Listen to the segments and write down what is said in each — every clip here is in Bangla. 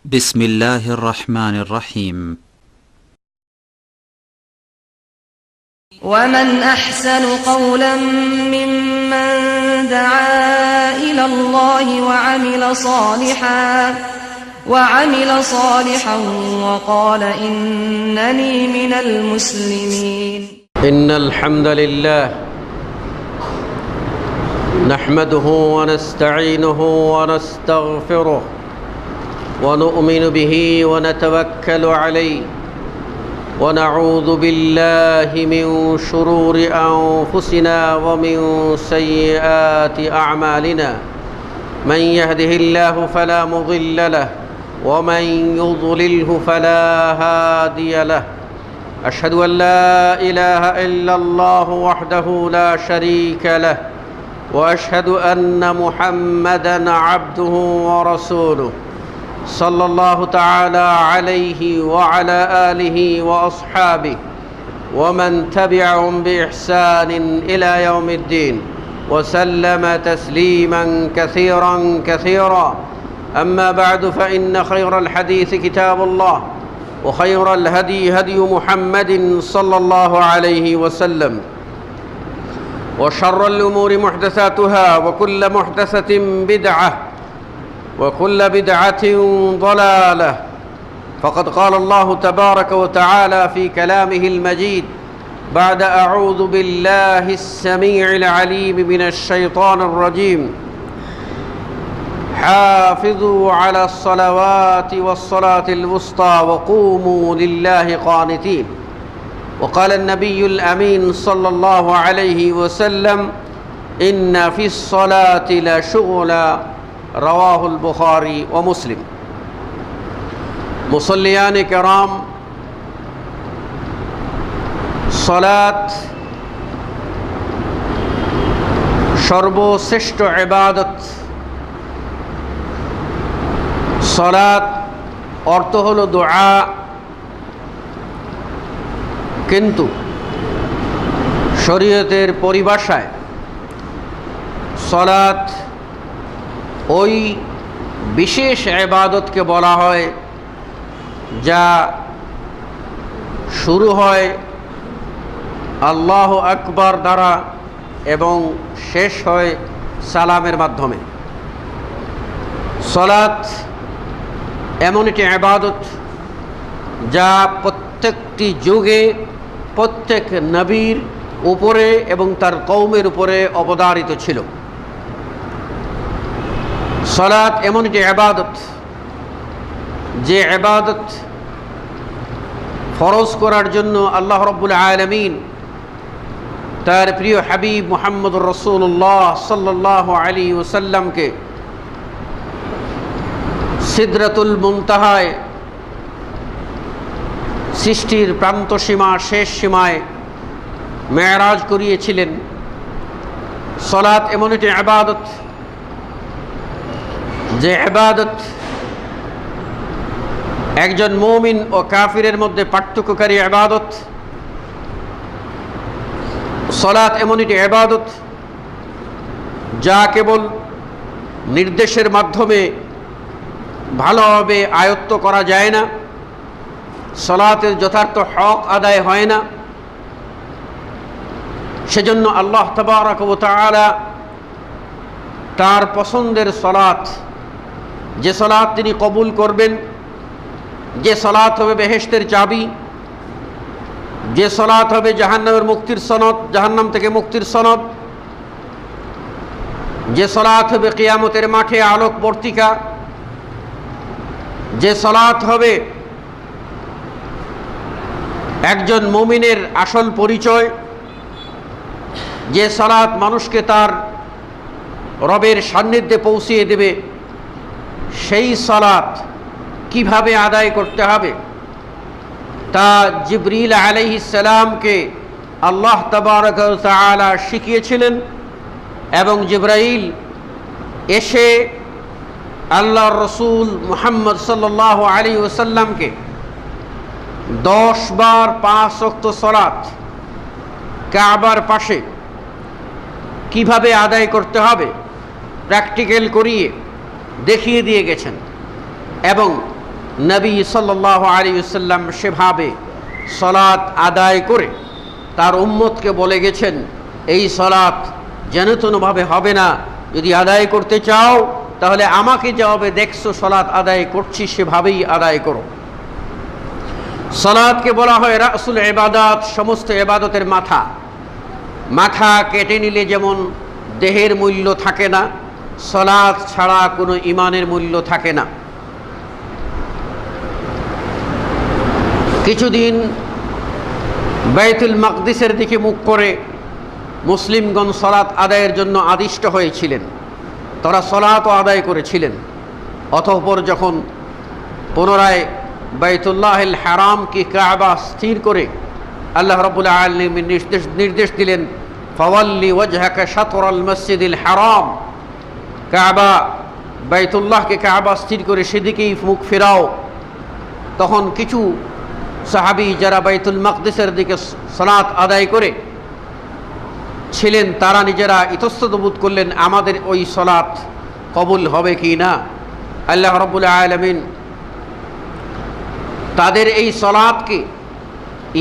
بسم الله الرحمن الرحيم. ومن أحسن قولا ممن دعا إلى الله وعمل صالحا وقال إنني من المسلمين. إن الحمد لله نحمده ونستعينه ونستغفره ونؤمن به ونتوكل عليه ونعوذ بالله من شرور أنفسنا ومن سيئات أعمالنا. من يهده الله فلا مضل له ومن يضلله فلا هادي له. أشهد أن لا إله إلا الله وحده لا شريك له وأشهد أن محمدًا عبده ورسوله صلى الله تعالى عليه وعلى آله وأصحابه ومن تبعهم بإحسان إلى يوم الدين وسلم تسليما كثيرا. أما بعد، فإن خير الحديث كتاب الله وخير الهدي هدي محمد صلى الله عليه وسلم وشر الأمور محدثاتها وكل محدثة بدعة وكل بدعة ضلالة. فقد قال الله تبارك وتعالى في كلامه المجيد بعد أعوذ بالله السميع العليم من الشيطان الرجيم: حافظوا على الصلوات والصلاة الوسطى وقوموا لله قانتين. وقال النبي الأمين صلى الله عليه وسلم: إن في الصلاة لشغلا رواه البخاري ومسلم. মুসল্লিয়ান কেরাম, সালাত সর্বশ্রেষ্ঠ ইবাদত। সালাত অর্থ হলো দোয়া, কিন্তু শরীয়তের পরিভাষায় সালাত ওই বিশেষ ইবাদতকে বলা হয় যা শুরু হয় আল্লাহু আকবার দ্বারা এবং শেষ হয় সালামের মাধ্যমে। সালাত এমন একটি ইবাদত যা প্রত্যেকটি যুগে প্রত্যেক নবীর উপরে এবং তার কওমের উপরে অবধারিত ছিল। সালাত এমন একটি ইবাদত যে ইবাদত ফরজ করার জন্য আল্লাহ রাব্বুল আলামিন তার প্রিয় হাবিব মুহাম্মদুর রাসূলুল্লাহ সাল্লাল্লাহু আলাইহি ওয়াসাল্লামকে সিদরাতুল মুনতাহায়, সৃষ্টির প্রান্তসীমা শেষ সীমায় মেরাজ করিয়েছিলেন। সালাত এমন একটি ইবাদত যে ইবাদত একজন মুমিন ও কাফিরের মধ্যে পার্থক্যকারী ইবাদত। সালাত এমন একটি ইবাদত যা কেবল নির্দেশের মাধ্যমে ভালোভাবে আয়ত্ত করা যায় না, সালাতের যথার্থ হক আদায় হয় না। সেজন্য আল্লাহ তাবারক ওয়া তাআলা তার পছন্দের সালাত, যে সালাত তিনি কবুল করবেন, যে সালাত হবে বেহেশতের চাবি, যে সালাত হবে জাহান্নামের মুক্তির সনদ, জাহান্নাম থেকে মুক্তির সনদ, যে সালাত হবে কিয়ামতের মাঠে আলোকবর্তিকা, যে সালাত হবে একজন মুমিনের আসল পরিচয়, যে সালাত মানুষকে তার রবের সান্নিধ্যে পৌঁছিয়ে দেবে, সেই সালাত কিভাবে আদায় করতে হবে তা জিবরিল আলাইহিস সালামকে আল্লাহ তাবারক ওয়া তাআলা শিখিয়েছিলেন। এবং জিবরাইল এসে আল্লাহর রসুল মুহাম্মদ সাল্লাল্লাহু আলাইহি ওয়াসাল্লামকে 10 বার 5 ওয়াক্ত সালাত কাবার পাশে কিভাবে আদায় করতে হবে প্র্যাকটিক্যাল করিয়ে দেখিয়ে দিয়ে গেছেন। এবং নবী সাল্লাল্লাহু আলাইহি ওয়াসাল্লাম সেভাবে সালাত আদায় করে তার উম্মতকে বলে গেছেন, এই সালাত যেনতেনভাবে হবে না, যদি আদায় করতে চাও তাহলে আমাকে যেভাবে দেখছো সালাত আদায় করছি সেভাবেই আদায় করো। সালাতকে বলা হয় রাসুল ইবাদাত, সমস্ত ইবাদতের মাথা। মাথা কেটে নিলে যেমন দেহের মূল্য থাকে না, সালাত ছাড়া কোনো ঈমানের মূল্য থাকে না। কিছুদিন বাইতুল মাকদিসের দিকে মুখ করে মুসলিমগণ সালাত আদায়ের জন্য আদিষ্ট হয়েছিলেন, তারা সালাতও আদায় করেছিলেন। অতঃপর যখন পুনরায় বাইতুল্লাহিল হারামকে কাবা স্থির করে আল্লাহ রাব্বুল আলামিন নির্দেশ দিলেন, ফাওয়াল্লি ওয়াজহাকা শাতরাল মসজিদিল হারাম, কাবা বাইতুল্লাহকে কাবা স্থির করে সেদিকেই মুখ ফেরাও। তখন কিছু সাহাবী যারা বাইতুল মাকদিসের দিকে সালাত আদায় করে ছিলেন তারা নিজেরা ইতস্তত বোধ করলেন আমাদের ওই সালাত কবুল হবে কি না। আল্লাহ রাব্বুল আলামিন তাদের এই সালাতকে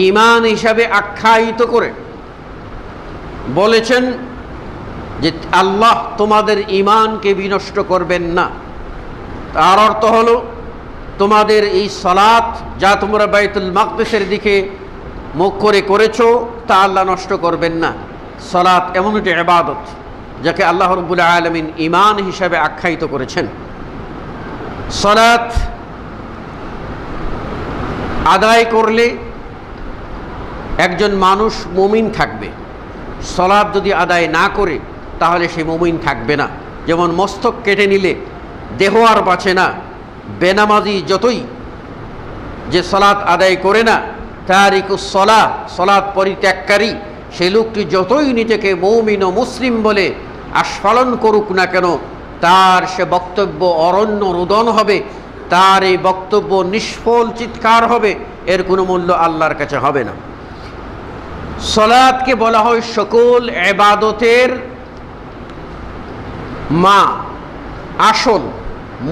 ঈমান হিসাবে আখ্যায়িত করে বলেছেন যে আল্লাহ তোমাদের ঈমানকে বিনষ্ট করবেন না। তার অর্থ হলো তোমাদের এই সালাত যা তোমরা বাইতুল মাকদিসের দিকে মুখ করে করেছো তা আল্লাহ নষ্ট করবেন না। সালাত এমন একটি ইবাদত যাকে আল্লাহ রাব্বুল আলামিন ঈমান হিসাবে আখ্যায়িত করেছেন। সালাত আদায় করলে একজন মানুষ মুমিন থাকবে, সালাত যদি আদায় না করে তাহলে সে মুমিন থাকবে না। যেমন মস্তক কেটে নিলে দেহ আর বাঁচে না, বেনামাজি যতই যে সালাত আদায় করে না, তারিকুস সালাহ, সালাত পরিত্যাগকারী, সেই লোকটি যতই নিজেকে মুমিন ও মুসলিম বলে আস্ফালন করুক না কেন, তার সে বক্তব্য অরণ্য রোদন হবে, তার এই বক্তব্য নিষ্ফল চিৎকার হবে, এর কোনো মূল্য আল্লাহর কাছে হবে না। সালাতকে বলা হয় সকল ইবাদতের মা, আসল,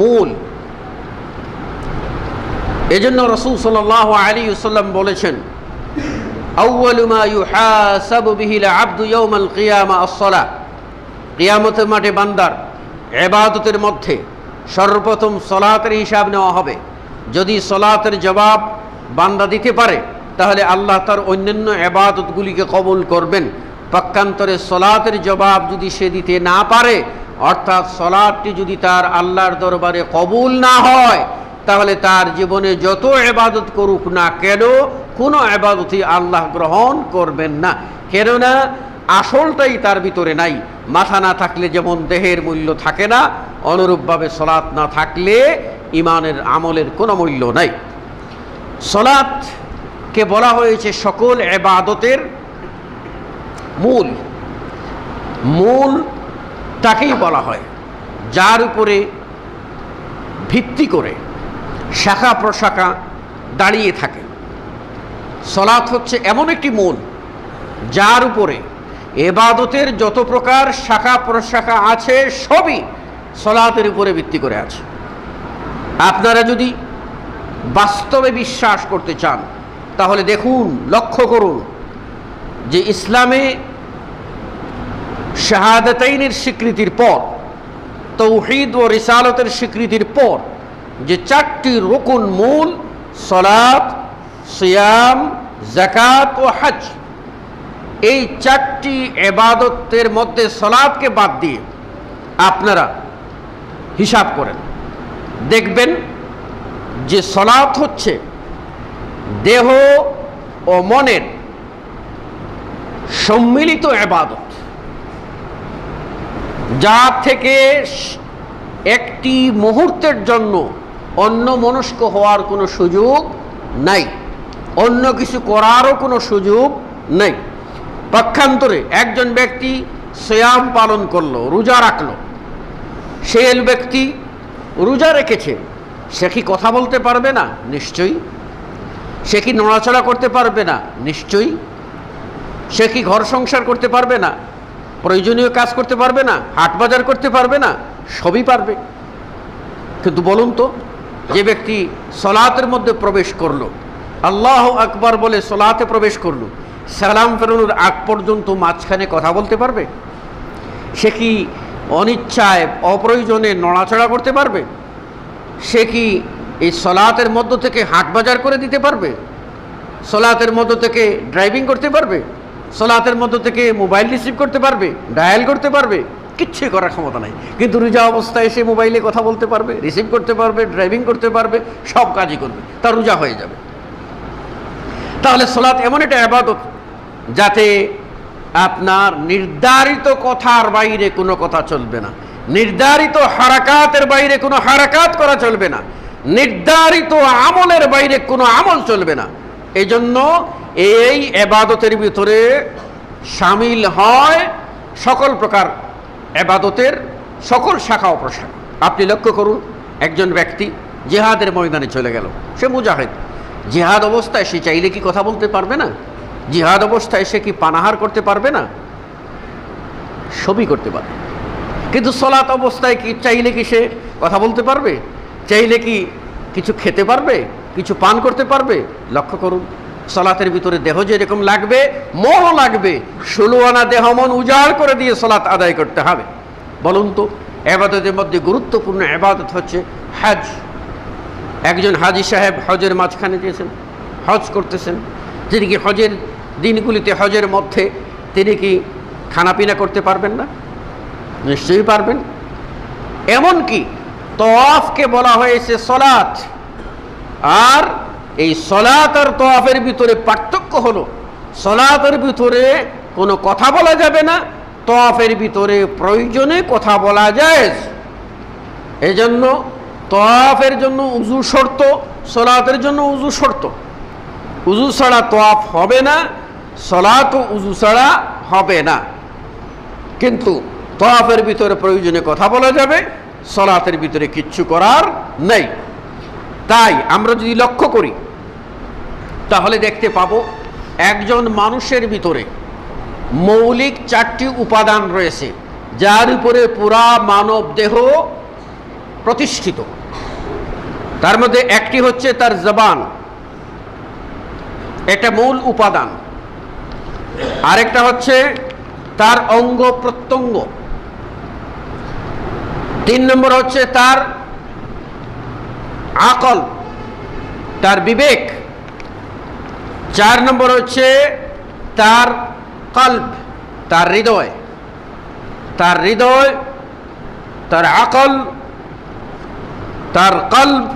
মূল। এজন্য রাসূল সাল্লাল্লাহু আলাইহি ওয়াসাল্লাম বলেছেন, আউয়ালু মা ইউহাসাবু বিহিল আবদু ইয়াউমাল কিয়ামা আস-সালাহ। কিয়ামতের মাঠে বান্দার ইবাদতের মধ্যে সর্বপ্রথম সালাতের হিসাব নেওয়া হবে। যদি সালাতের জবাব বান্দা দিতে পারে তাহলে আল্লাহ তার অন্যান্য ইবাদতগুলিকে কবুল করবেন। পক্ষান্তরে সালাতের জবাব যদি সে দিতে না পারে, অর্থাৎ সালাতটি যদি তার আল্লাহর দরবারে কবুল না হয়, তাহলে তার জীবনে যত ইবাদত করুক না কেন কোনো ইবাদতই আল্লাহ গ্রহণ করবেন না। কেননা আসলটাই তার ভিতরে নাই। মাথা না থাকলে যেমন দেহের মূল্য থাকে না, অনুরূপভাবে সালাত না থাকলে ঈমানের আমলের কোনো মূল্য নাই। সালাতকে বলা হয়েছে সকল ইবাদতের মূল। মূল তাকেই বলা হয় যার উপরে ভিত্তি করে শাখা প্রশাখা দাঁড়িয়ে থাকে। সালাত হচ্ছে এমন একটি মূল যার উপরে ইবাদতের যত প্রকার শাখা প্রশাখা আছে সবই সালাতের উপরে ভিত্তি করে আছে। আপনারা যদি বাস্তবে বিশ্বাস করতে চান তাহলে দেখুন, লক্ষ্য করুন যে ইসলামে শাহাদাতাইনের স্বীকৃতির পর, তাওহীদ ও রিসালাতের স্বীকৃতির পর যে চারটি রুকুন মূল, সালাত, সিয়াম, যাকাত ও হজ, এই চারটি ইবাদতের মধ্যে সালাতকে বাদ দিয়ে আপনারা হিসাব করেন, দেখবেন যে সালাত হচ্ছে দেহ ও মনের সম্মিলিত ইবাদত, যা থেকে একটি মুহূর্তের জন্য অন্য মনস্ক হওয়ার কোনো সুযোগ নাই, অন্য কিছু করারও কোনো সুযোগ নেই। পক্ষান্তরে একজন ব্যক্তি সিয়াম পালন করলো, রোজা রাখলো, সে ব্যক্তি রোজা রেখেছে, সে কি কথা বলতে পারবে না? নিশ্চয়ই। সে কি নড়াচড়া করতে পারবে না? নিশ্চয়ই। সে কি ঘর সংসার করতে পারবে না? প্রয়োজনীয় কাজ করতে পারবে না? হাট বাজার করতে পারবে না? সবই পারবে। কিন্তু বলুন তো, যে ব্যক্তি সলাতের মধ্যে প্রবেশ করলো, আল্লাহু আকবার বলে সলাতে প্রবেশ করলো, সালাম ফেরানোর আগ পর্যন্ত মাঝখানে কথা বলতে পারবে? সে কি অনিচ্ছায় অপ্রয়োজনে নড়াচড়া করতে পারবে? সে কি এই সলাতের মধ্য থেকে হাট বাজার করে দিতে পারবে? সলাতের মধ্য থেকে ড্রাইভিং করতে পারবে? সলাতের মধ্য থেকে মোবাইল রিসিভ করতে পারবে, ডায়াল করতে পারবে? কিচ্ছু করার ক্ষমতা নাই। কিন্তু রোজা অবস্থায় সে মোবাইলে কথা বলতে পারবে, রিসিভ করতে পারবে, ড্রাইভিং করতে পারবে, সব কাজই করবে, তার রোজা হয়ে যাবে। তাহলে সলাত এমন একটা ইবাদত যাতে আপনার নির্ধারিত কথার বাইরে কোনো কথা চলবে না, নির্ধারিত হারাকাতের বাইরে কোনো হারাকাত করা চলবে না, নির্ধারিত আমলের বাইরে কোনো আমল চলবে না। এই জন্য এই ইবাদতের ভিতরে শামিল হয় সকল প্রকার ইবাদতের সকল শাখা ও প্রশাখা। আপনি লক্ষ্য করুন, একজন ব্যক্তি জিহাদের ময়দানে চলে গেল, সে মুজাহিদ। জিহাদ অবস্থায় সে চাইলে কি কথা বলতে পারবে না? জিহাদ অবস্থায় সে কি পানাহার করতে পারবে না? সবই করতে পারবে। কিন্তু সলাত অবস্থায় কি চাইলে কি সে কথা বলতে পারবে? চাইলে কি কিছু খেতে পারবে, কিছু পান করতে পারবে? লক্ষ্য করুন, সলাতের ভিতরে দেহ যেরকম লাগবে, মন লাগবে। 16 আনা দেহ মন উজাড় করে দিয়ে সলাত আদায় করতে হবে। বলুন তো, ইবাদতের মধ্যে গুরুত্বপূর্ণ ইবাদত হচ্ছে হজ। একজন হাজী সাহেব হজের মাঝখানে দিয়েছেন, হজ করতেছেন। তিনি কি হজের দিনগুলিতে, হজের মধ্যে তিনি কি খানাপিনা করতে পারবেন না? নিশ্চয়ই পারবেন। এমনকি তওয়াফকে বলা হয়েছে সলাত, আর এই সলাত আর তওয়াফের ভিতরে পার্থক্য হলো, সলাতের ভিতরে কোনো কথা বলা যাবে না, তওয়াফের ভিতরে প্রয়োজনে কথা বলা যায়। এজন্য তওয়াফের জন্য উযু শর্ত, সলাতের জন্য উযু শর্ত। উযু ছাড়া তওয়াফ হবে না, সলাত ও উযু ছাড়া হবে না। কিন্তু তওয়াফের ভিতরে প্রয়োজনে কথা বলা যাবে, সলাতের ভিতরে কিচ্ছু করার নেই। তাই আমরা যদি লক্ষ্য করি তাহলে দেখতে পাবো একজন মানুষের ভিতরে মৌলিক 4টি উপাদান রয়েছে, যার উপরে পুরা মানব দেহ প্রতিষ্ঠিত। তার মধ্যে একটি হচ্ছে তার জবান, এটা মূল উপাদান। আরেকটা হচ্ছে তার অঙ্গ প্রত্যঙ্গ। 3 নম্বর হচ্ছে তার আকল, তার বিবেক। 4 নম্বর হচ্ছে তার কলব, তার হৃদয়। তার হৃদয়, তার আকল, তার কলব,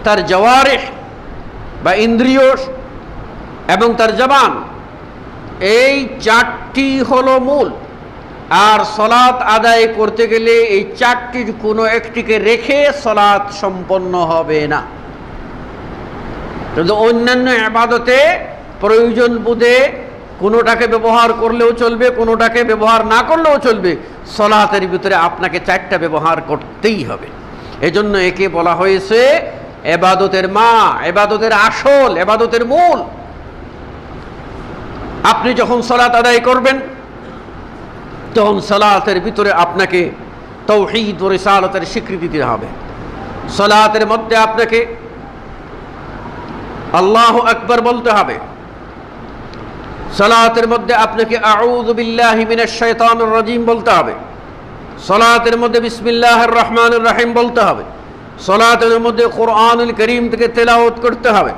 তার জওয়ারিহ বা ইন্দ্রিয় এবং তার জবান, এই 4টি হলো মূল। আর সলাত আদায় করতে গেলে এই 4টির কোনো একটিকে রেখে সলাত সম্পন্ন হবে না। কিন্তু অন্যান্য ইবাদতে প্রয়োজন বোধে কোনোটাকে ব্যবহার করলেও চলবে, কোনোটাকে ব্যবহার না করলেও চলবে। সলাতের ভিতরে আপনাকে 4টা ব্যবহার করতেই হবে। এজন্য একে বলা হয়েছে ইবাদতের মা, ইবাদতের আসল, ইবাদতের মূল। আপনি যখন সালাত আদায় করবেন তখন সালাতের ভিতরে আপনাকে তাওহীদ ও রিসালাতের স্বীকৃতি দিতে হবে। সালাতের মধ্যে আপনাকে আল্লাহু আকবার বলতে হবে। সালাতের মধ্যে আপনাকে আউযু বিল্লাহি মিনাশ শাইতানির রাজিম বলতে হবে। সালাতের মধ্যে বিসমিল্লাহির রহমানির রহিম বলতে হবে। সালাতের মধ্যে কোরআনুল কারীম থেকে তেলাওয়াত করতে হবে।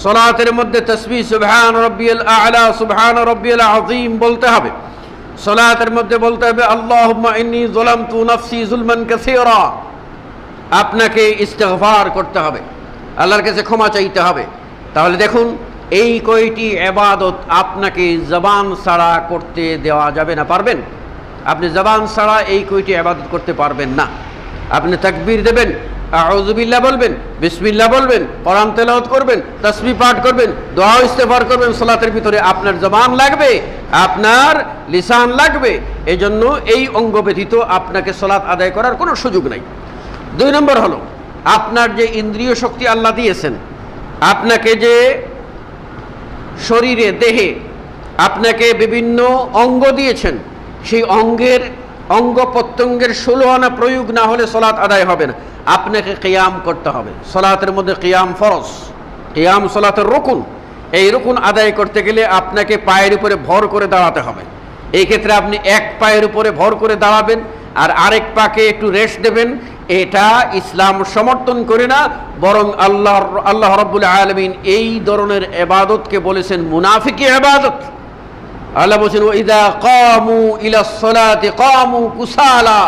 সালাতের মধ্যে তাসবিহ সুবহান রাব্বিয়াল আ'লা, সুবহান রাব্বিয়াল আযীম বলতে হবে। সালাতের মধ্যে বলতে হবে আল্লাহুম্মা ইন্নী যালামতু নাফসি যুলমান কাসীরা। আপনাকে ইস্তিগফার করতে হবে, আল্লাহর কাছে ক্ষমা চাইতে হবে। তাহলে দেখুন, এই কয়টি ইবাদত আপনাকে জবান ছাড়া করতে দেওয়া যাবে না। পারবেন? আপনি জবান ছাড়া এই কয়টি ইবাদত করতে পারবেন না। আপনি তাকবীর দেবেন, আউযু বিল্লাহ বলবেন, বিসমিল্লাহ বলবেন, কোরআন তেলাওয়াত করবেন, তাসবিহ পাঠ করবেন, দোয়া ইস্তেগফার করবেন। সালাতের ভিতরে আপনার জবান লাগবে, আপনার লিসান লাগবে। এজন্য এই অঙ্গ ব্যতীত আপনাকে সালাত আদায় করার কোনো সুযোগ নাই। 2 নম্বর হলো, আপনার যে ইন্দ্রিয় শক্তি আল্লাহ দিয়েছেন, আপনাকে যে শরীরে, দেহে আপনাকে বিভিন্ন অঙ্গ দিয়েছেন, সেই অঙ্গ প্রত্যঙ্গের 16 আনা প্রয়োগ না হলে সালাত আদায় হবে না। আপনাকে কিয়াম করতে হবে। সালাতের মধ্যে কিয়াম ফরজ, কিয়াম সালাতের রুকুন। এই রুকুন আদায় করতে গেলে আপনাকে পায়ের উপরে ভর করে দাঁড়াতে হবে। এই ক্ষেত্রে আপনি এক পায়ের উপরে ভর করে দাঁড়াবেন আর আরেক পাকে একটু রেস্ট দেবেন। এটা ইসলাম সমর্থন করে না, বরং আল্লাহ রাব্বুল আলামিন এই ধরনের ইবাদতকে বলেছেন মুনাফিকি ইবাদত। আল্লাহ বলেছেন ওয়াইদা কামু ইলাস সালাতি কামু কুসালা,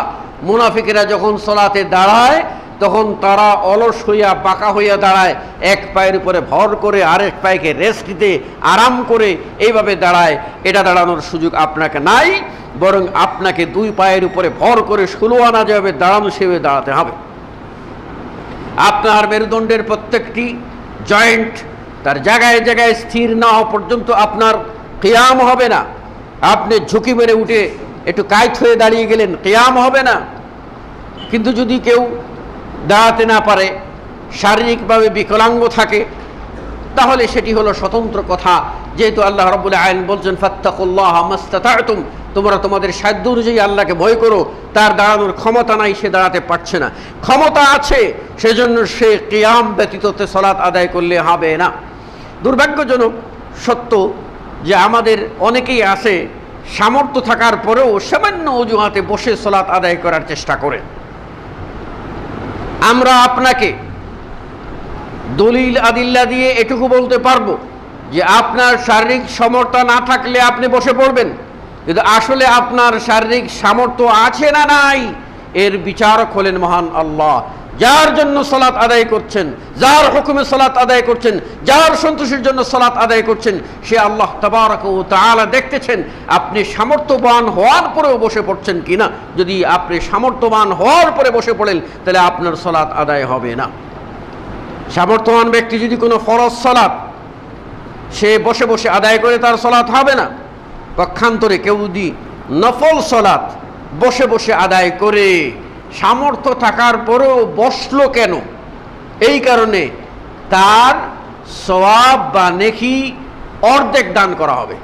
মুনাফিকরা যখন সালাতে দাঁড়ায় তখন তারা অলস হইয়া বাঁকা হইয়া দাঁড়ায়, এক পায়ের উপরে ভর করে আরেক পায়কে রেস্ট দিতে আরাম করে এইভাবে দাঁড়ায়। এটা দাঁড়ানোর সুযোগ আপনাকে নাই, বরং আপনাকে দুই পায়ের উপরে ভর করে 16 আনা যেভাবে দাঁড়ানো সেভাবে দাঁড়াতে হবে। আপনার মেরুদণ্ডের প্রত্যেকটি জয়েন্ট তার জায়গায় জায়গায় স্থির না হওয়া পর্যন্ত আপনার কিয়াম হবে না। আপনি ঝুঁকি মেরে উঠে একটু কায়ত হয়ে দাঁড়িয়ে গেলেন, কিয়াম হবে না। কিন্তু যদি কেউ দাঁড়াতে না পারে, শারীরিকভাবে বিকলাঙ্গ থাকে, তাহলে সেটি হলো স্বতন্ত্র কথা। যেহেতু আল্লাহ রাব্বুল আলামিন বলছেন ফাত্তাকুল্লাহ মাস্তাতা'তুম, তোমরা তোমাদের সাধ্য অনুযায়ী আল্লাহকে ভয় করো। তার দাঁড়ানোর ক্ষমতা নাই, সে দাঁড়াতে পারছে না। ক্ষমতা আছে, সেজন্য সে কিয়াম ব্যতীত সালাত আদায় করলে হবে না। দুর্ভাগ্যজনক সত্য যে আমাদের অনেকেই আছে সামর্থ্য থাকার পরেও সামান্য অজুহাতে বসে সালাত আদায় করার চেষ্টা করে। আমরা আপনাকে দলিল আদিল্লা দিয়ে এটুকু বলতে পারবো যে আপনার শারীরিক সামর্থ্য না থাকলে আপনি বসে পড়বেন, কিন্তু আসলে আপনার শারীরিক সামর্থ্য আছে না নাই এর বিচারক হলেন মহান আল্লাহ। যার জন্য সালাত আদায় করছেন, যার হুকুমে সালাত আদায় করছেন, যার সন্তোষের জন্য সালাত আদায় করছেন, সে আল্লাহ তাবারক ওয়া তাআলা দেখতেছেন আপনি সামর্থ্যবান হওয়ার পরেও বসে পড়ছেন কিনা। যদি আপনি সামর্থ্যবান হওয়ার পরে বসে পড়েন তাহলে আপনার সালাত আদায় হবে না। সামর্থ্যবান ব্যক্তি যদি কোনো ফরজ সালাত সে বসে বসে আদায় করে, তার সালাত হবে না। পক্ষান্তরে কেউ যদি নফল সালাত বসে বসে আদায় করে, সামর্থ্য থাকার পরেও বসলো কেন, এই কারণে তার সওয়াব বা নেকি অর্ধেক দান করা হবে।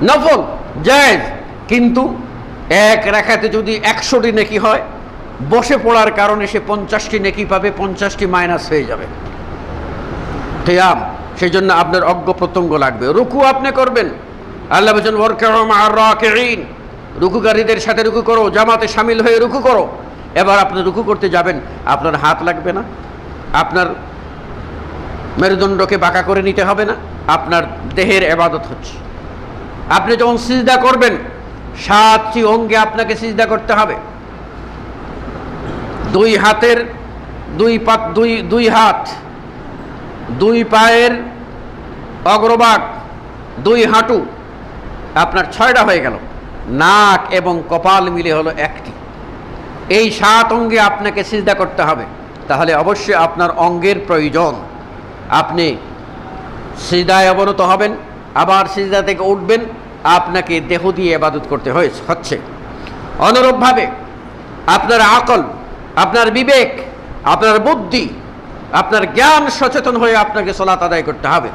নফল জায়েজ, কিন্তু এক রাকাতে যদি 100টি নেকি হয়, বসে পড়ার কারণে সে 50টি নেকি পাবে, 50টি মাইনাস হয়ে যাবে। কিয়াম, সেই জন্য আপনার অজ্ঞ প্রত্যঙ্গ লাগবে। রুকু আপনি করবেন, আল্লাহ বলেছেন ওয়ারকাউ মা'আর রাকিঈন, রুকুকারীদের সাথে রুকু করো, জামাতে শামিল হয়ে রুকু করো। এবার আপনি রুকু করতে যাবেন, আপনার হাত লাগবে না, আপনার মেরুদণ্ডকে বাঁকা করে নিতে হবে না, আপনার দেহের ইবাদত হচ্ছে। আপনি যখন সিজদা করবেন 7টি অঙ্গে আপনাকে সিজদা করতে হবে। দুই হাতের দুই হাত, দুই পায়ের অগ্রভাগ, দুই হাঁটু, আপনার 6টা হয়ে গেল। নাক এবং কপাল মিলে হলো 1টি। এই 7 অঙ্গে আপনাকে সিজদা করতে হবে। তাহলে অবশ্যই আপনার অঙ্গের প্রয়োজন। আপনি সিজদায় অবনত হবেন, আবার সিজদা থেকে উঠবেন, আপনাকে দেহ দিয়ে ইবাদত করতে হচ্ছে। অনুরূপভাবে আপনার আকল, আপনার বিবেক, আপনার বুদ্ধি, আপনার জ্ঞান সচেতন হয়ে আপনাকে সালাত আদায় করতে হবে।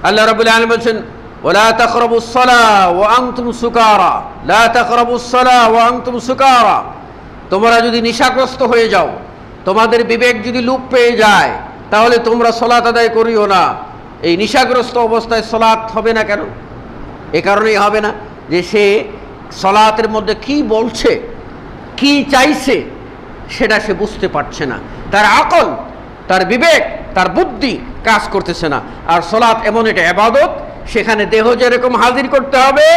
আল্লাহ রাব্বুল আলামিন বলেন ওয়ালা তাকরাবুস সালাহ ওয়া আনতুম সুকারা, লা তাকরাবুস সালাহ ওয়া আনতুম সুকারা। তোমরা যদি নেশাগ্রস্ত হয়ে যাও, তোমাদের বিবেক যদি লুপ পেয়ে যায়, তাহলে তোমরা সালাত আদায় করিও না। এই নেশাগ্রস্ত অবস্থায় সালাত হবে না কেন? এ কারণেই হবে না যে সে সালাতের মধ্যে কি বলছে, কি চাইছে, সেটা সে বুঝতে পারছে না। তার আকল, তার বিবেক, তার বুদ্ধি কাজ করতেছে না। আর সালাত এমন একটা ইবাদত, সেখানে দেহ যেরকম হাজির করতে হবে,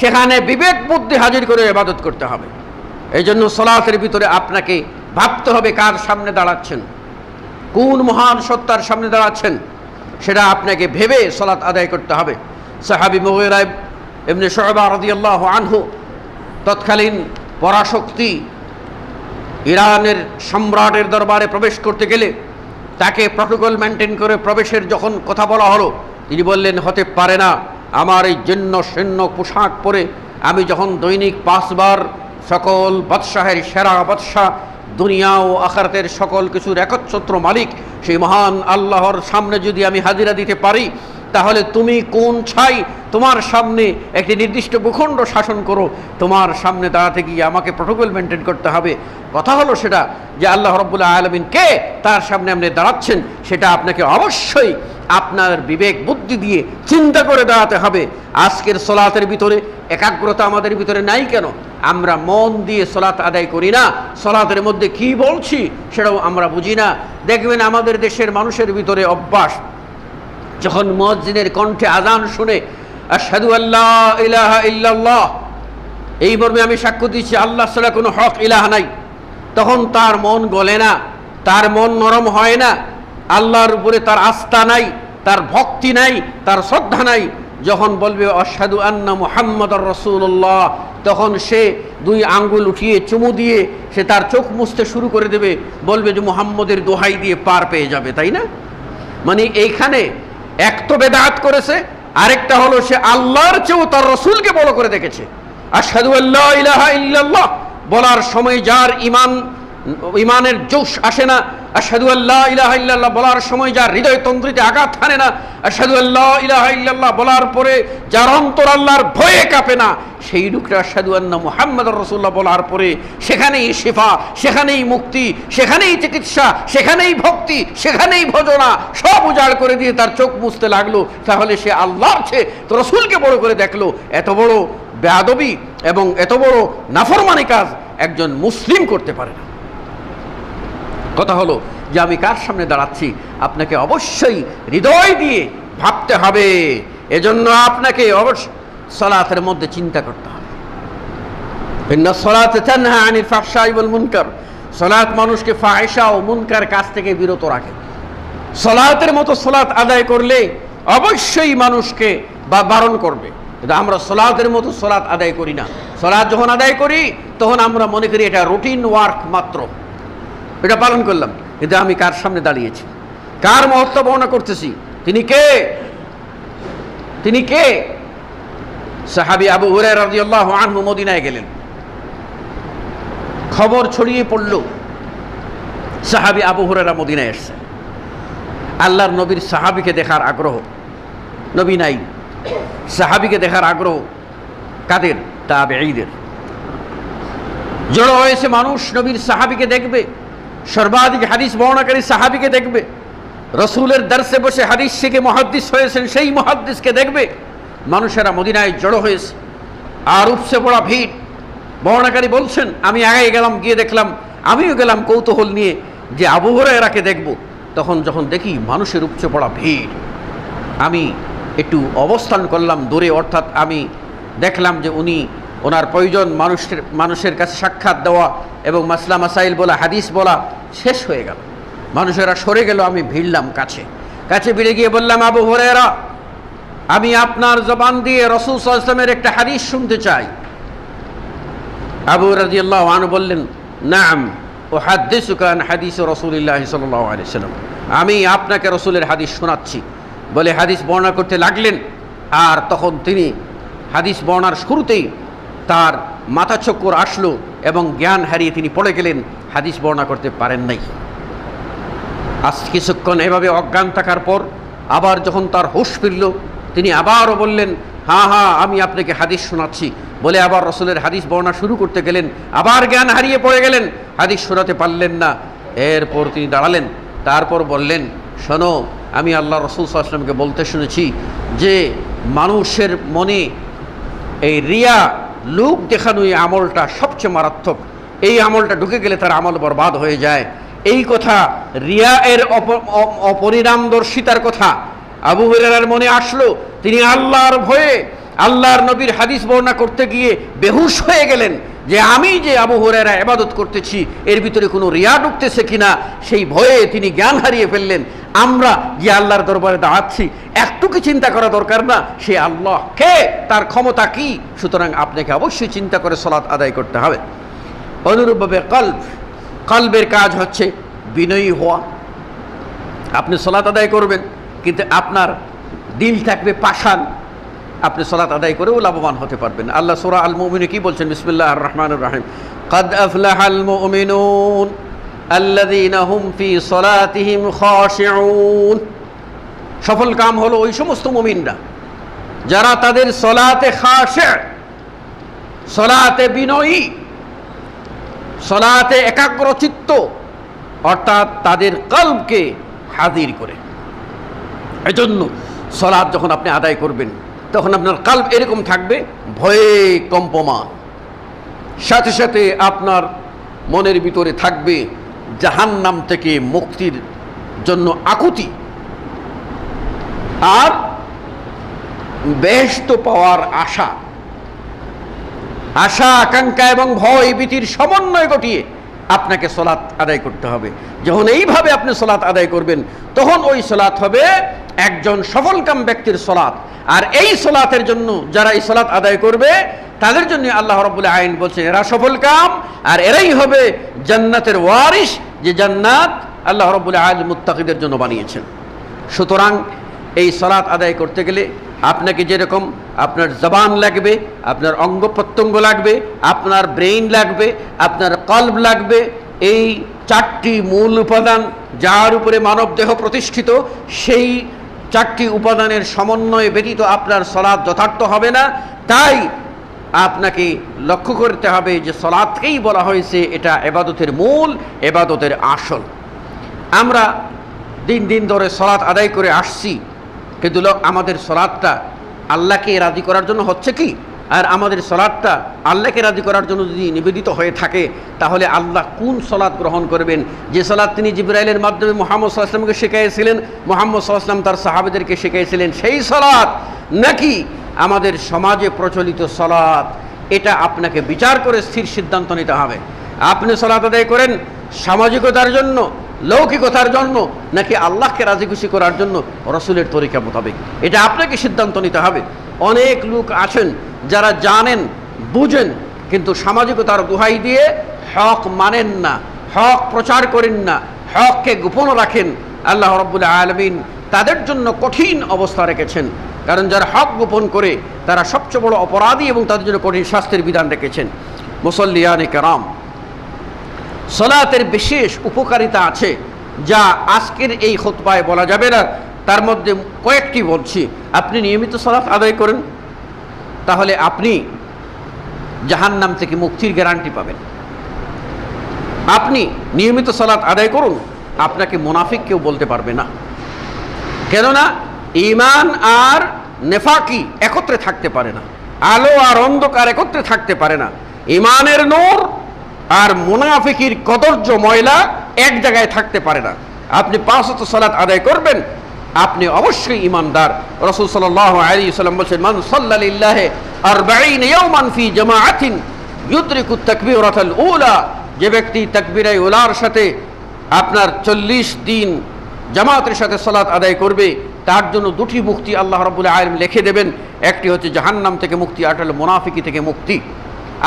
সেখানে বিবেক বুদ্ধি হাজির করে ইবাদত করতে হবে। এই জন্য সালাতের ভিতরে আপনাকে ভাবতে হবে কার সামনে দাঁড়াচ্ছেন, কোন মহান সত্তার সামনে দাঁড়াচ্ছেন, সেটা আপনাকে ভেবে সালাত আদায় করতে হবে। সাহাবী মুগীরা ইবনে শু'বা রাদিয়াল্লাহু আনহু তৎকালীন পরাশক্তি ইরানের সম্রাটের দরবারে প্রবেশ করতে গেলে তাকে প্রটোকল মেনটেন করে প্রবেশের যখন কথা বলা হলো, তিনি বললেন হতে পারে না, আমার এই জন্য সৈন্য পোশাক পরে আমি যখন দৈনিক 5 বার সকল বাদশাহের সেরা বাদশাহ, দুনিয়া ও আখিরাতের সকল কিছুর একচ্ছত্র মালিক সেই মহান আল্লাহর সামনে যদি আমি হাজিরা দিতে পারি, তাহলে তুমি কোন ছাই তোমার সামনে একটি নির্দিষ্ট ভূখণ্ড শাসন করো, তোমার সামনে দাঁড়াতে গিয়ে আমাকে প্রোটোকল মেনটেন করতে হবে। কথা হলো সেটা যে আল্লাহ রাব্বুল আলামিন কে তার সামনে আপনি দাঁড়াচ্ছেন, সেটা আপনাকে অবশ্যই আপনার বিবেক বুদ্ধি দিয়ে চিন্তা করে দাঁড়াতে হবে। আজকের সলাতের ভিতরে একাগ্রতা আমাদের ভিতরে নাই কেন? আমরা মন দিয়ে সলাত আদায় করি না, সলাতের মধ্যে কি বলছি সেটাও আমরা বুঝি না। দেখবেন আমাদের দেশের মানুষের ভিতরে অভ্যাস, যখন মুয়াজ্জিনের কণ্ঠে আযান শুনে আশহাদু আল্লা ইলাহা ইল্লাল্লাহ, এই মর্মে আমি সাক্ষ্য দিচ্ছি আল্লাহ ছাড়া কোনো হক ইলাহ নাই, তখন তার মন গলে না, তার মন নরম হয় না, আল্লাহর উপরে তার আস্থা নাই, তার ভক্তি নাই, তার শ্রদ্ধা নাই। যখন বলবে আশহাদু আন্না মুহাম্মাদুর রাসূলুল্লাহ, তখন সে দুই আঙ্গুল উঠিয়ে চুমু দিয়ে সে তার চোখ মুছতে শুরু করে দেবে, বলবে যে মুহাম্মদের দোহাই দিয়ে পার পেয়ে যাবে, তাই না? মানে এইখানে এক তো বেদাত করেছে, আরেকটা হলো সে আল্লাহর চেয়েও তার রসুলকে বড় করে দেখেছে। আশহাদু আল্লা ইলাহা ইল্লাল্লাহ বলার সময় যার ইমানের জোশ আসে না, আশহাদু আল্লা ইলাহা ইল্লাল্লাহ বলার সময় যার হৃদয় তন্দ্রিতে আঘাত হানে না, আশহাদু আল্লা ইলাহা ইল্লাল্লাহ বলার পরে যার অন্তর আল্লাহর ভয়ে কাঁপে না, সেই লোকটা আশহাদু আন্না মুহাম্মাদুর রাসূলুল্লাহ বলার পরে সেখানেই শিফা, সেখানেই মুক্তি, সেখানেই চিকিৎসা, সেখানেই ভক্তি, সেখানেই ভজনা সব উজাড় করে দিয়ে তার চোখ মুছতে লাগলো। তাহলে সে আল্লাহর চেয়ে তো রসুলকে বড় করে দেখলো। এত বড় বেয়াদবি এবং এত বড় নাফরমানি কাজ একজন মুসলিম করতে পারে না। কথা হলো যে আমি কার সামনে দাঁড়াচ্ছি আপনাকে অবশ্যই হৃদয় দিয়ে ভাবতে হবে। এজন্য আপনাকে অবশ্যই সালাতের মধ্যে চিন্তা করতে হবে। ইন্না সালাতা তানহা আনিল ফাহশাই ওয়াল মুনকার, সালাত মানুষকে ফাহিশা ও মুনকার কাজ থেকে বিরত রাখে। সালাতের মতো সালাত আদায় করলে অবশ্যই মানুষকে বারণ করবে, কিন্তু আমরা সালাতের মতো সালাত আদায় করি না। সালাত যখন আদায় করি তখন আমরা মনে করি এটা রুটিন ওয়ার্ক মাত্র, এটা পালন করলাম, কিন্তু আমি কার সামনে দাঁড়িয়েছি, কার মহত্ব বর্ণনা করতেছি, তিনি কে? তিনি কে? সাহাবী আবু হুরায়রা রাদিয়াল্লাহু আনহু মদিনায় গেলেন, খবর ছড়িয়ে পড়ল সাহাবী আবু হুরায়রা মদিনায় এসেছে। আল্লাহর নবীর সাহাবীকে দেখার আগ্রহ, নবী নাই, সাহাবীকে দেখার আগ্রহ কাদের? তাবেঈদের। জড়ো হয়েছে মানুষ, নবীর সাহাবীকে দেখবে, সর্বাধিক হাদিস বর্ণনাকারী সাহাবীকে দেখবে, রসুলের দরসে বসে হাদিস শিখে মুহাদ্দিস হয়েছেন সেই মুহাদ্দিসকে দেখবে। মানুষেরা মদিনায় জড়ো হয়েছে, আর উপসে পড়া ভিড়। বর্ণনাকারী বলছেন আমি আগে গেলাম, গিয়ে দেখলাম, আমিও গেলাম কৌতূহল নিয়ে যে আবু হুরায়রাকে দেখব। তখন যখন দেখি মানুষের উপচে পড়া ভিড়, আমি একটু অবস্থান করলাম দূরে, অর্থাৎ আমি দেখলাম যে ওনার প্রয়োজন মানুষের কাছে সাক্ষাৎ দেওয়া এবং মাসলা মাসাইল বলা, হাদিস বলা শেষ হয়ে গেল, মানুষেরা সরে গেল, আমি ভিড়লাম কাছে ভিড়ে গিয়ে বললাম আবু হুরায়রা, আমি আপনার জবান দিয়ে রাসূল সাল্লাল্লাহু আলাইহি ওয়াসাল্লামের একটা হাদিস শুনতে চাই। আবু রাদিয়াল্লাহু আনহু বললেন নাম উহাদ্দিসুকা আন হাদিস রাসূলিল্লাহ সাল্লাল্লাহু আলাইহি ওয়াসাল্লাম, আমি আপনাকে রাসূলের হাদিস শোনাচ্ছি বলে হাদিস বর্ণনা করতে লাগলেন। আর তখন তিনি হাদিস বর্ণনার শুরুতেই তার মাথা চক্কর আসলো এবং জ্ঞান হারিয়ে তিনি পড়ে গেলেন, হাদিস বর্ণনা করতে পারেন নাই। আজ কিছুক্ষণ এভাবে অজ্ঞান থাকার পর আবার যখন তার হুঁশ ফিরল, তিনি আবারও বললেন হ্যাঁ আমি আপনাকে হাদিস শোনাচ্ছি বলে আবার রসুলের হাদিস বর্ণনা শুরু করতে গেলেন, আবার জ্ঞান হারিয়ে পড়ে গেলেন, হাদিস শোনাতে পারলেন না। এরপর তিনি দাঁড়ালেন, তারপর বললেন শোনো, আমি আল্লাহ রসুল সাল্লাল্লাহু আলাইহি ওয়াসাল্লামকে বলতে শুনেছি যে মানুষের মনে এই রিয়া, লোক দেখানো এই আমলটা সবচেয়ে মারাত্মক। এই আমলটা ঢুকে গেলে তার আমল বরবাদ হয়ে যায়। এই কথা, রিয়া এর অপরিণামদর্শিতার কথা আবু হুরায়রার মনে আসলো। তিনি আল্লাহর ভয়ে আল্লাহর নবীর হাদিস বর্ণনা করতে গিয়ে বেহুশ হয়ে গেলেন যে আমি যে আবু হুরায়রা ইবাদত করতেছি এর ভিতরে কোনো রিয়া ঢুকতেছে কিনা, সেই ভয়ে তিনি জ্ঞান হারিয়ে ফেললেন। আমরা যে আল্লাহর দরবারে দাঁড়াচ্ছি একটু কি চিন্তা করা দরকার না সে আল্লাহ কে, তার ক্ষমতা কি? সুতরাং আপনাকে অবশ্যই চিন্তা করে সালাত আদায় করতে হবে। অনুরূপভাবে কলবের কাজ হচ্ছে বিনয়ী হওয়া। আপনি সালাত আদায় করবেন কিন্তু আপনার দিল থাকবে পাষাণ, আপনি সালাত আদায় করেও লাভবান হতে পারবেন। আল্লাহ সূরা আল মুমিনুন কি বলছেন? বিসমিল্লাহির রাহমানির রাহিম, ক্বাদ আফলাহাল মুমিনুন আল্লাযীনা হুম ফি সালাতিহিম খাশিউন। সফল কাম হলো ওই সমস্ত মুমিনরা যারা তাদের সলাতে খাশে, সলাতে বিনয়ী, সলাতে একাগ্রচিত্ত, অর্থাৎ তাদের কলবকে হাজির করে। এজন্য সলাত যখন আপনি আদায় করবেন তখন আপনার কলব এরকম থাকবে ভয়ে কম্পমান, সাথে সাথে আপনার মনের ভিতরে থাকবে জাহান্নাম থেকে মুক্তির জন্য আকুতি আর বেহেশত পাওয়ার আশা, আকাঙ্ক্ষা এবং ভয় ভীতির সমন্বয় ঘটিয়ে আপনাকে সলাত আদায় করতে হবে। যখন এইভাবে আপনি সলাত আদায় করবেন তখন ওই সলাত হবে একজন সফলকাম ব্যক্তির সলাত। আর এই সলাতের জন্য যারা এই সলাত আদায় করবে তাদের জন্য আল্লাহ রাব্বুল আলামিন বলছেন এরা সফলকাম আর এরাই হবে জান্নাতের ওয়ারিস, যে জান্নাত আল্লাহ রাব্বুল আলামিন মুত্তাকিদের জন্য বানিয়েছেন। সুতরাং এই সলাত আদায় করতে গেলে আপনাকে যেরকম আপনার জবান লাগবে, আপনার অঙ্গ প্রত্যঙ্গ লাগবে, আপনার ব্রেইন লাগবে, আপনার কলব লাগবে, এই চারটি মূল উপাদান যার উপরে মানব দেহ প্রতিষ্ঠিত, সেই চারটি উপাদানের সমন্বয় ব্যতীত আপনার সলাত যথার্থ হবে না। তাই আপনাকে লক্ষ্য করতে হবে যে সলাতকেই বলা হয়েছে এটা ইবাদতের মূল, ইবাদতের আসল। আমরা দিন দিন ধরে সলাত আদায় করে আসছি, কিন্তু আমাদের সলাতটা আল্লাহকে রাজি করার জন্য হচ্ছে কি? আর আমাদের সলাতটা আল্লাহকে রাজি করার জন্য যদি নিবেদিত হয়ে থাকে তাহলে আল্লাহ কোন সলাত গ্রহণ করবেন? যে সলাত তিনি জিবরাইলের মাধ্যমে মুহাম্মদ সাল্লাল্লাহু আলাইহি ওয়াসাল্লামকে শিখিয়েছিলেন, মুহাম্মদ সাল্লাল্লাহু আলাইহি ওয়াসাল্লাম তার সাহাবাদেরকে শিখিয়েছিলেন সেই সলাত, নাকি আমাদের সমাজে প্রচলিত সলাত? এটা আপনাকে বিচার করে স্থির সিদ্ধান্ত নিতে হবে। আপনি সলাত আদায় করেন সামাজিকতার জন্য, লৌকিকতার জন্য, নাকি আল্লাহকে রাজি খুশি করার জন্য রসুলের তরিকা মোতাবেক? এটা আপনাকে সিদ্ধান্ত নিতে হবে। অনেক লোক আছেন যারা জানেন বুঝেন কিন্তু সামাজিকতার দোহাই দিয়ে হক মানেন না, হক প্রচার করেন না, হককে গোপন রাখেন। আল্লাহ রাব্বুল আলামিন তাদের জন্য কঠিন অবস্থা রেখেছেন, কারণ যারা হক গোপন করে তারা সবচেয়ে বড় অপরাধী এবং তাদের জন্য কঠিন শাস্তির বিধান রেখেছেন। মুসল্লিয়ানে কেরাম, সলাতের বিশেষ উপকারিতা আছে যা আজকের এই খুতবায় বলা যাবে না, তার মধ্যে কয়েকটি বলছি। আপনি নিয়মিত সলাত আদায় করেন তাহলে আপনি জাহান্নাম থেকে মুক্তির গ্যারান্টি পাবেন। আপনি নিয়মিত সলাত আদায় করুন, আপনাকে মুনাফিক কেউ বলতে পারবে না। কেননা ঈমান আর নেফাকি একত্রে থাকতে পারে না, আলো আর অন্ধকার একত্রে থাকতে পারে না। ঈমানের নূর আর মুনাফিকির কদর্য ময়লা এক জায়গায় থাকতে পারে না। আপনি 5 ওয়াক্ত সালাত আদায় করবেন, আপনি অবশ্যই ঈমানদার। রাসূল সাল্লাল্লাহু আলাইহি ওয়াসাল্লাম বলেন, মান সাল্লা লিল্লাহি 40 ইয়াওমান ফি জামাআতিন ইউদরিকু তাকবীরাতাল উলা, যে ব্যক্তি তাকবীরে উলার সাথে আপনার 40 দিন জামাতের সাথে সালাত আদায় করবে তার জন্য 2টি মুক্তি আল্লাহ রাব্বুল আলামিন লিখে দেবেন। একটি হচ্ছে জাহান্নাম থেকে মুক্তি, আর হলো মুনাফিকি থেকে মুক্তি।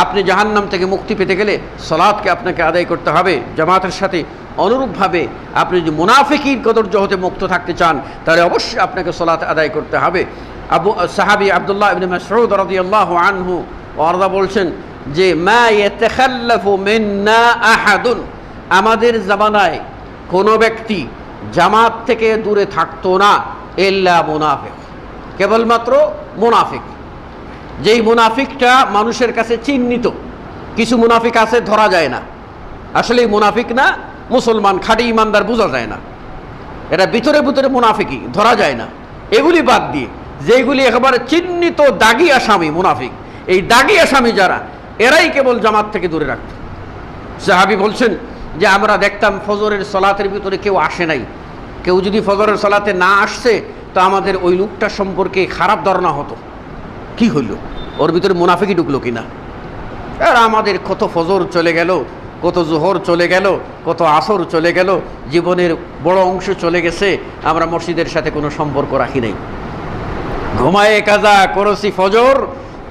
আপনি জাহান্নাম থেকে মুক্তি পেতে গেলে সালাতকে আপনাকে আদায় করতে হবে জামাতের সাথে। অনুরূপভাবে আপনি যদি মুনাফিকির কদর্য হতে মুক্ত থাকতে চান তাহলে অবশ্যই আপনাকে সালাত আদায় করতে হবে। সাহাবী আব্দুল্লাহ ইবনে মাসউদ রাদিয়াল্লাহু আনহু ওয়ারদা বলছেন যে মা ইয়াতাখাল্লাফু মিন্না আহাদুন, আমাদের জামানায় কোনো ব্যক্তি জামাত থেকে দূরে থাকতো না ইল্লা মুনাফিক, কেবলমাত্র মুনাফিক। যেই মুনাফিকটা মানুষের কাছে চিহ্নিত, কিছু মুনাফিক আছে ধরা যায় না, আসলে মুনাফিক না, মুসলমান খাঁটি ইমানদার বোঝা যায় না, এটা ভিতরে ভিতরে মুনাফিকই, ধরা যায় না। এগুলি বাদ দিয়ে যেগুলি একেবারে চিহ্নিত দাগি আসামি মুনাফিক, এই দাগি আসামি যারা, এরাই কেবল জামাত থেকে দূরে রাখত। সাহাবী বলছেন যে আমরা দেখতাম ফজরের সলাতের ভিতরে কেউ আসে নাই, কেউ যদি ফজরের সলাতে না আসছে তো আমাদের ওই লোকটা সম্পর্কে খারাপ ধারণা হতো, কি হইল, ওর ভিতরে মুনাফিকই ঢুকলো কিনা। আর আমাদের কত ফজর চলে গেল, কত জোহর চলে গেল, কত আসর চলে গেল, জীবনের বড় অংশ চলে গেছে, আমরা মসজিদের সাথে কোনো সম্পর্ক রাখি নাই। ঘুমায়ে কাজা করেছি ফজর,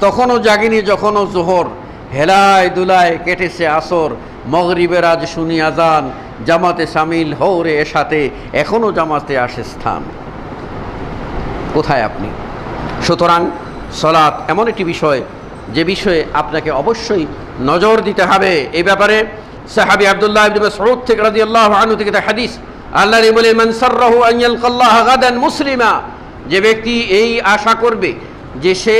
তখনও জাগিনি যখনও জোহর, হেলায় দুলায় কেটেছে আসর, মগরিবের আজ শুনি আজান, জামাতে সামিল হৌরে এর সাথে এখনও জামাতে আসে স্থান। কোথায় আপনি? সুতরাং সলাত এমন একটি বিষয় যে বিষয়ে আপনাকে অবশ্যই নজর দিতে হবে। এই ব্যাপারে সাহাবী আব্দুল্লাহ ইবনে মাসউদ থেকে রাদিয়াল্লাহু আনহু থেকে হাদিস, আল্লাহ বলে মান সাররাহু আন ইয়ালকাল্লাহ গাদান মুসলিমা, যে ব্যক্তি এই আশা করবে যে সে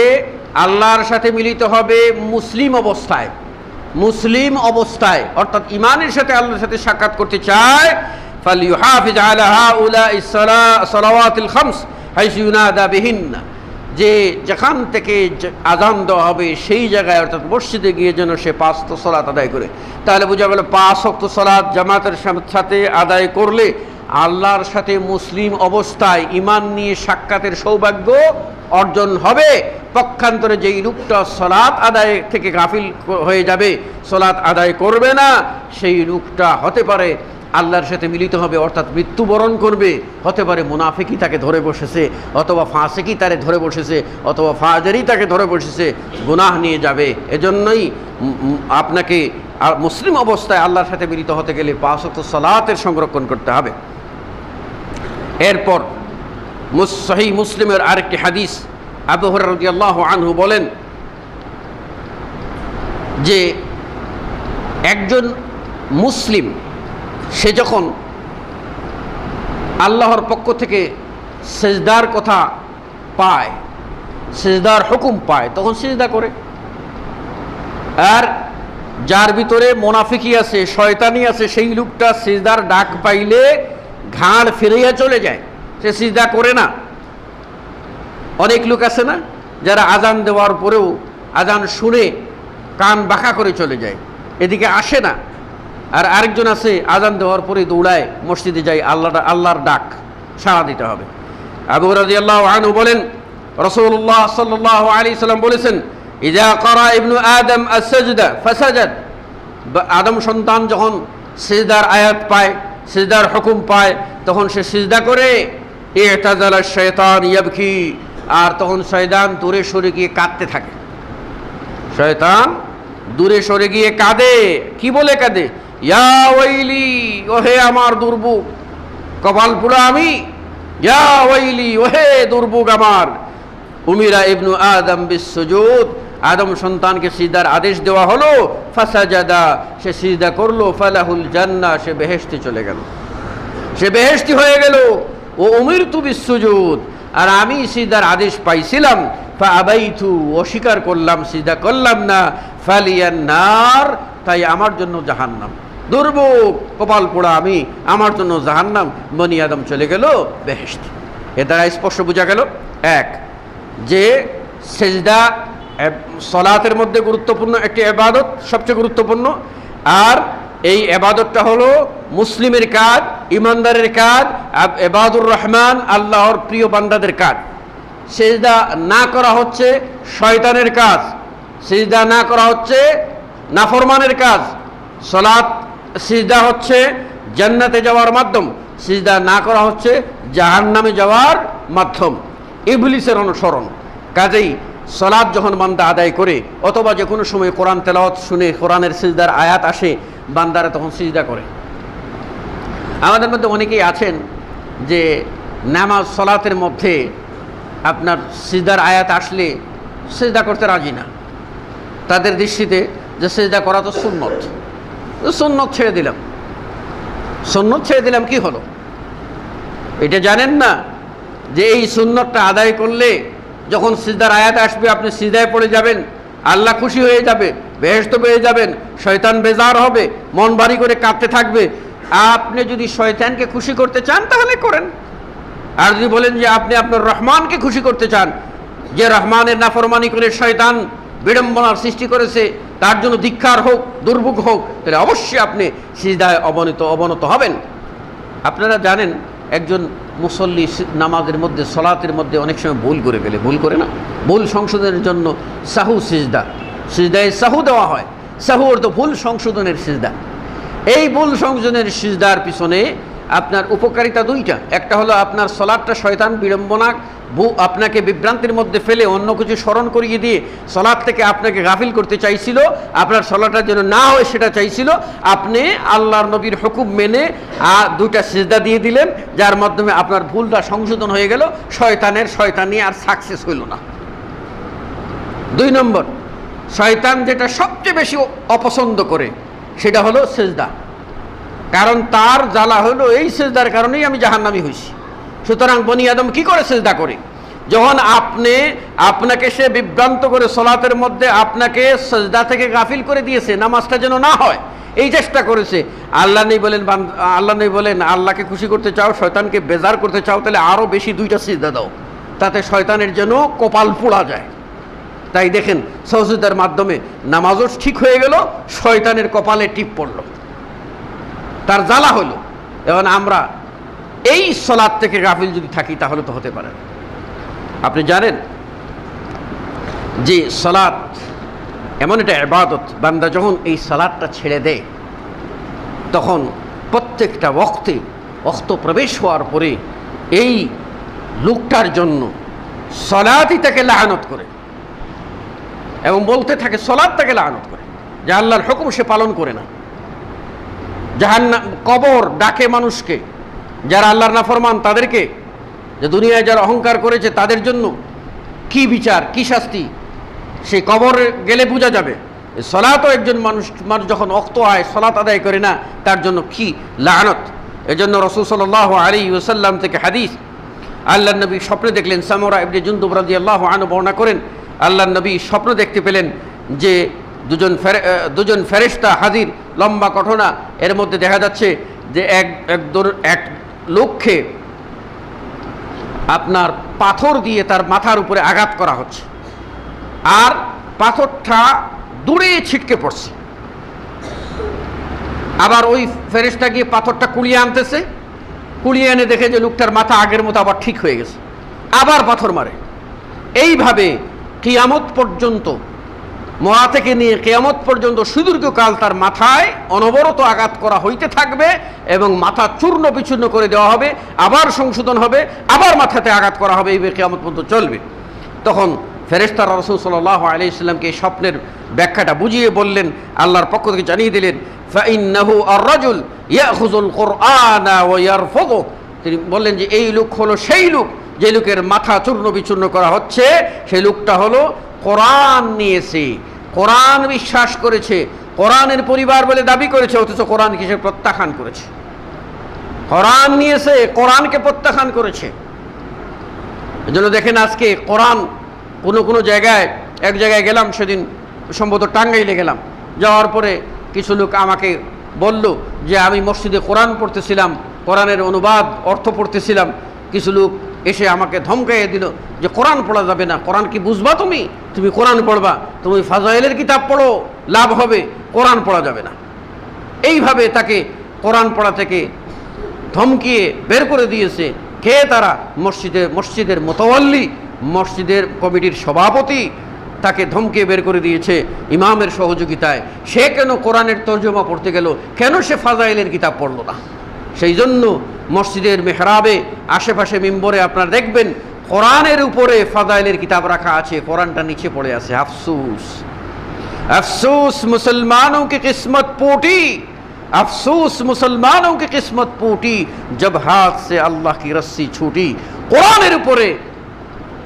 আল্লাহর সাথে মিলিত হবে মুসলিম অবস্থায়, মুসলিম অবস্থায় অর্থাৎ ইমানের সাথে আল্লাহর সাথে সাক্ষাৎ করতে চায়, ফালইউহাফিজ আলা হাউলাইস সালাওয়াতিল খামস হাইসু ইউনাদা বিহিন্না, যে যেখান থেকে আযান দেওয়া হবে সেই জায়গায় অর্থাৎ মসজিদে গিয়ে যেন সে 5 ওয়াক্ত সালাত আদায় করে। তাহলে বোঝা গেল 5 ওয়াক্ত সালাত জামাতের সাথে আদায় করলে আল্লাহর সাথে মুসলিম অবস্থায় ঈমান নিয়ে সাক্ষাতের সৌভাগ্য অর্জন হবে। পক্ষান্তরে যেই লোকটা সালাত আদায় থেকে গাফিল হয়ে যাবে, সালাত আদায় করবে না, সেই লোকটা হতে পারে আল্লাহর সাথে মিলিত হবে অর্থাৎ মৃত্যুবরণ করবে, হতে পারে মুনাফিকি তাকে ধরে বসেছে, অথবা ফাসিকি তারে ধরে বসেছে, অথবা ফাজরি তাকে ধরে বসেছে, গুনাহ নিয়ে যাবে। এজন্যই আপনাকে মুসলিম অবস্থায় আল্লাহর সাথে মিলিত হতে গেলে 5 ওয়াক্ত সালাতের সংরক্ষণ করতে হবে। এরপর সহিহ মুসলিমের আরেকটি হাদিস, আবু হুরায়রা রাদিয়াল্লাহু আনহু বলেন যে একজন মুসলিম সে যখন আল্লাহর পক্ষ থেকে সিজদার কথা পায়, সিজদার হুকুম পায়, তখন সিজদা করে। আর যার ভিতরে মুনাফিকি আছে, শয়তানি আছে, সেই লোকটা সিজদার ডাক পাইলে ঘাড় ফিরিয়ে চলে যায়, সে সিজদা করে না। অনেক লোক আছে না যারা আজান দেওয়ার পরেও আজান শুনে কান বাঁকা করে চলে যায়, এদিকে আসে না। আর আরেকজন আছে আজান দেওয়ার পরে দৌড়ায় মসজিদে যায়, আল্লাহর ডাক সাড়া দিতে হবে। আবু হুরায়রা রাদিয়াল্লাহু আনহু বলেন রাসূলুল্লাহ সাল্লাল্লাহু আলাইহি সাল্লাম বলেছেন, ইযা ক্বারা ইবনু আদম আস-সাজদা ফাসাজাদ, আদম সন্তান যখন সিজদার আয়াত পায়, সিজদার হুকুম পায়, তখন সে সিজদা করে। ইতাযালা শাইতান ইয়াবকি, আর তখন শয়তান দূরে সরে গিয়ে কাঁদতে থাকে। শয়তান দূরে সরে গিয়ে কাঁদে। কি বলে কাঁদে? ইয়া ওয়াইলি, ওহে আমার দুর্ভোগ, কপাল পুরা আমি। ইয়া ওয়াইলি, ওহে দুর্ভোগ আমার। উমিরা ইবনু আদম বিসসুজুদ, আদম সন্তানকে সিজদার আদেশ দেওয়া হলো। ফাসাজাদা, সে সিজদা করলো। ফালাহুল জান্নাহ, সে বেহেশতে চলে গেল, সে বেহেশতি হয়ে গেল। ও উমিরতু বিসসুজুদ, আর আমি সিজদার আদেশ পাইছিলাম। ফাআবাইতু, অস্বীকার করলাম, সিজদা করলাম না। ফালিয়ান নার, তাই আমার জন্য জাহান্নাম। দুর্ভোগ, কপাল পোড়া আমি, আমার জন্য জাহান্নাম। বনি আদম চলে গেল বেহেশত। এ দ্বারা স্পষ্ট বোঝা গেল, এক, যে সিজদা সালাতের মধ্যে গুরুত্বপূর্ণ একটি ইবাদত, সবচেয়ে গুরুত্বপূর্ণ। আর এই ইবাদতটা হলো মুসলিমের কাজ, ইমানদারের কাজ, ইবাদুর রহমান আল্লাহর প্রিয় বান্দাদের কাজ। সিজদা না করা হচ্ছে শয়তানের কাজ, সিজদা না করা হচ্ছে নাফরমানের কাজ। সালাত সিজদা হচ্ছে জান্নাতে যাওয়ার মাধ্যম, সিজদা না করা হচ্ছে জাহান্নামে যাওয়ার মাধ্যম, ইবলিসের অনুসরণ। কাজেই সালাত যখন বান্দা আদায় করে, অথবা যে কোনো সময় কোরআন তেলাওয়াত শুনে কোরআনের সিজদার আয়াত আসে, বান্দারা তখন সিজদা করে। আমাদের মধ্যে অনেকেই আছেন যে নামাজ সালাতের মধ্যে আপনার সিজদার আয়াত আসলে সিজদা করতে রাজি না। তাদের দৃষ্টিতে যে সিজদা করা তো সুন্নত, সুন্নত ছেড়ে দিলাম, সুন্নত ছেড়ে দিলাম, কি হলো? এটা জানেন না যে এই সুন্নতটা আদায় করলে যখন সিজদার আয়াত আসবে আপনি সিজদায় পড়ে যাবেন, আল্লাহ খুশি হয়ে যাবে, বেহেশত পেয়ে যাবেন, শয়তান বেজার হবে, মন ভারী করে কাঁদতে থাকবে। আপনি যদি শয়তানকে খুশি করতে চান তাহলে করেন। আর যদি বলেন যে আপনি আপনার রহমানকে খুশি করতে চান, যে রহমানের নাফরমানি করে শয়তান বিড়ম্বনার সৃষ্টি করেছে, তার জন্য ধিক্কার হোক, দুর্ভোগ হোক, তাহলে অবশ্যই আপনি সিজদায় অবনত হবেন। আপনারা জানেন একজন মুসল্লি নামাজের মধ্যে, সালাতের মধ্যে অনেক সময় ভুল করে ফেলে, ভুল করে না, ভুল সংশোধনের জন্য সাহু সিজদা, সিজদায় সাহু দেওয়া হয়। সাহু অর্থ ভুল সংশোধনের সিজদা। এই ভুল সংশোধনের সিজদার পিছনে আপনার উপকারিতা দুইটা। একটা হলো আপনার সালাতটা শয়তান বিড়ম্বনা আপনাকে বিভ্রান্তির মধ্যে ফেলে অন্য কিছু স্মরণ করিয়ে দিয়ে সালাত থেকে আপনাকে গাফিল করতে চাইছিল, আপনার সালাতটা যেন না হয় সেটা চাইছিল। আপনি আল্লাহর নবীর হুকুম মেনে দুইটা সিজদা দিয়ে দিলেন, যার মাধ্যমে আপনার ভুলটা সংশোধন হয়ে গেল, শয়তানি আর সাকসেস হইল না। 2 নম্বর, শয়তান যেটা সবচেয়ে বেশি অপছন্দ করে সেটা হলো সিজদা। কারণ তার জ্বালা হলো এই সেজদার কারণেই আমি জাহান্নামী হয়েছি। সুতরাং বনি আদম কি করে সেজদা করে? যখন আপনাকে সে বিভ্রান্ত করে সলাতের মধ্যে আপনাকে সেজদা থেকে গাফিল করে দিয়েছে, নামাজটা যেন না হয় এই চেষ্টা করেছে। আল্লাহ নেই বলেন আল্লাহকে খুশি করতে চাও, শয়তানকে বেজার করতে চাও, তাহলে আরো বেশি 2টা সিজদা দাও, তাতে শয়তানের যেন কপাল পোড়া যায়। তাই দেখেন সজদার মাধ্যমে নামাজও ঠিক হয়ে গেল, শয়তানের কপালে টিপ পড়ল, তার জ্বালা হলো। এবং আমরা এই সলাত থেকে গাফিল যদি থাকি তাহলে তো হতে পারে। আপনি জানেন যে সালাত এমন একটা ইবাদত, বান্দা যখন এই সালাতটা ছেড়ে দেয় তখন প্রত্যেকটা ওয়াক্ত প্রবেশ হওয়ার পরে এই লোকটার জন্য সালাতই তাকে লাআনত করে এবং বলতে থাকে সালাত তাকে লাআনত করে যে আল্লাহর হুকুম সে পালন করে না। জাহান্নাম, কবর ডাকে মানুষকে, যারা আল্লাহর নাফরমান তাদেরকে, যে দুনিয়ায় যারা অহংকার করেছে তাদের জন্য কি বিচার, কি শাস্তি, সেই কবর গেলে বোঝা যাবে। সালাতও একজন মানুষ যখন ওয়াক্ত হয় সালাত আদায় করে না, তার জন্য কি লাআনত। এজন্য রাসূল সাল্লাল্লাহু আলাইহি ওয়াসাল্লাম থেকে হাদিস, আল্লাহর নবী স্বপ্নে দেখলেন, সামরা ইবনে জুনদুব রাদিয়াল্লাহু আনহু বর্ণনা করেন, আল্লাহর নবী স্বপ্ন দেখতে পেলেন যে দুজন ফেরেশতা হাজির, লম্বা ঘটনা। এর মধ্যে দেখা যাচ্ছে যে এক লোককে আপনার পাথর দিয়ে তার মাথার উপরে আঘাত করা হচ্ছে, আর পাথরটা দূরে ছিটকে পড়ছে। আবার ওই ফেরেশতা গিয়ে পাথরটা কুড়িয়ে আনতেছে, কুড়িয়ে এনে দেখে যে লোকটার মাথা আগের মতো আবার ঠিক হয়ে গেছে, আবার পাথর মারে। এইভাবে কিয়ামত পর্যন্ত, মরা থেকে নিয়ে কিয়ামত পর্যন্ত সুদীর্ঘকাল তার মাথায় অনবরত আঘাত করা হইতে থাকবে এবং মাথা চূর্ণ বিচূর্ণ করে দেওয়া হবে, আবার সংশোধন হবে, আবার মাথাতে আঘাত করা হবে, এইভাবে কিয়ামত পর্যন্ত চলবে। তখন ফেরেশতারা রাসূল সাল্লাল্লাহু আলাইহি ওয়াসাল্লামকে স্বপ্নের ব্যাখ্যাটা বুঝিয়ে বললেন, আল্লাহর পক্ষ থেকে জানিয়ে দিলেন, ফাইন্নাহু আর-রাজুল ইয়াখুযুল কুরআনা ওয়া ইয়ারফুযু। তিনি বললেন যে এই লোক হলো সেই লোক যে লোকের মাথা চূর্ণ বিচূর্ণ করা হচ্ছে, সেই লোকটা হলো কোরআন নিয়েছে, কোরআন বিশ্বাস করেছে, কোরআনের পরিবার বলে দাবি করেছে, অথচ কোরআনকে সে প্রত্যাখ্যান করেছে। কোরআন নিয়েছে, কোরআনকে প্রত্যাখ্যান করেছে। এজন্য দেখেন আজকে কোরআন কোনো জায়গায়, এক জায়গায় গেলাম সেদিন, সম্ভবত টাঙ্গাইলে গেলাম, যাওয়ার পরে কিছু লোক আমাকে বলল যে আমি মসজিদে কোরআন পড়তেছিলাম, কোরআনের অনুবাদ অর্থ পড়তেছিলাম, কিছু লোক এসে আমাকে ধমকাইয়ে দিল যে কোরআন পড়া যাবে না, কোরআন কি বুঝবা তুমি কোরআন পড়বা, তুমি ফাজাইলের কিতাব পড়ো লাভ হবে, কোরআন পড়া যাবে না। এইভাবে তাকে কোরআন পড়া থেকে ধমকিয়ে বের করে দিয়েছে। কে তারা? মসজিদের মুতাওয়াল্লি, মসজিদের কমিটির সভাপতি তাকে ধমকিয়ে বের করে দিয়েছে ইমামের সহযোগিতায়। সে কেন কোরআনের তর্জমা পড়তে গেল, কেন সে ফাজাইলের কিতাব পড়ল না? সেই জন্য মসজিদের মেহরাবে, আশেপাশে মিম্বরে আপনারা দেখবেন কোরআনের উপরে ফাজাইলের কিতাব রাখা আছে, কোরআনটা নিচে পড়ে আছে। আফসোস, अफसोस मुसलमानों की किस्मत फूटी, अफसोस मुसलमानों की किस्मत फूटी जब हाथ से अल्लाह की रस्सी छूटी। কোরআনের উপরে